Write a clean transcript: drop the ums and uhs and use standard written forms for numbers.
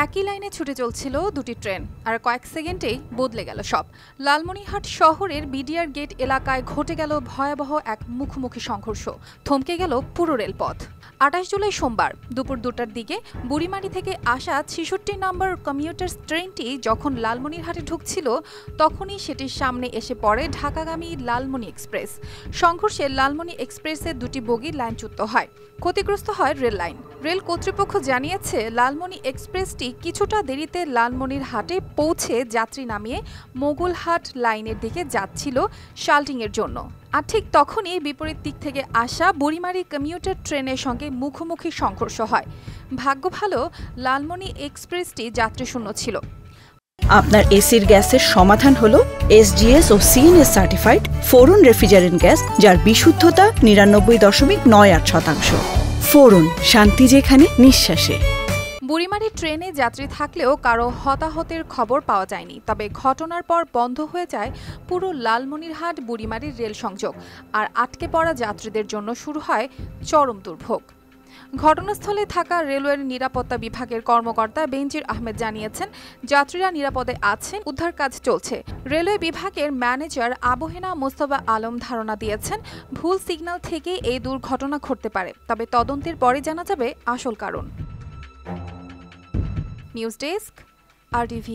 একই লাইনে ছুটে চলছিল দুটি ট্রেন, আর কয়েক সেকেন্ডেই বদলে গেল সব। লালমনিরহাট শহরের বিডিআর গেট এলাকায় ঘটে গেল ভয়াবহ এক মুখোমুখি সংঘর্ষ। থমকে গেল পুরো রেলপথ। ২৮ জুলাই সোমবার দুপুর ২টার দিকে বুড়িমারি থেকে আসা ৬৬ নম্বর কমিউটার্স ট্রেনটি যখন লালমনিরহাটে ঢুকছিল, তখনই সেটির সামনে এসে পড়ে ঢাকাগামী লালমনি এক্সপ্রেস। সংঘর্ষে লালমনি এক্সপ্রেসের দুটি বগি লাইনচ্যুত হয়। ক্ষতিগ্রস্ত হয় রেল লাইন। রেল কর্তৃপক্ষ জানিয়েছে, লালমনি এক্সপ্রেসটি কিছুটা দেরিতে লালমনিরহাটে পৌঁছে যাত্রী নামিয়ে মোগলহাট লাইনের দিকে যাচ্ছিল শাল্টিংয়ের জন্য। আর ঠিক তখনই বিপরীত দিক থেকে আসা বুড়িমারি কমিউটার ট্রেনের সঙ্গে মুখোমুখি সংঘর্ষ হয়। ভাগ্য ভালো, লালমনি এক্সপ্রেসটি যাত্রীশূন্য ছিল। আপনার এসির গ্যাসের সমাধান হলো এসজিএস ও সিএনএস সার্টিফাইড ফোরন রেফ্রিজারেন্ট গ্যাস, যার বিশুদ্ধতা ৯৯.৯৮%। ফোরন, শান্তি যেখানে, নিঃশ্বাসে। বুড়িমারি ট্রেনে যাত্রী থাকলেও কারো হতাহতের খবর পাওয়া যায়নি। তবে ঘটনার পর বন্ধ হয়ে যায় পুরো লালমনিরহাট বুড়িমারির রেল সংযোগ, আর আটকে পড়া যাত্রীদের জন্য শুরু হয় চরম দুর্ভোগ। ঘটনাস্থলে থাকা রেলওয়ের নিরাপত্তা বিভাগের কর্মকর্তা বেনজির আহমেদ জানিয়েছেন, যাত্রীরা নিরাপদে আছেন, উদ্ধার কাজ চলছে। রেলওয়ে বিভাগের ম্যানেজার আবহেনা মোস্তফা আলম ধারণা দিয়েছেন, ভুল সিগন্যাল থেকে এই দুর্ঘটনা ঘটতে পারে, তবে তদন্তের পরে জানা যাবে আসল কারণ। News desk, RTV।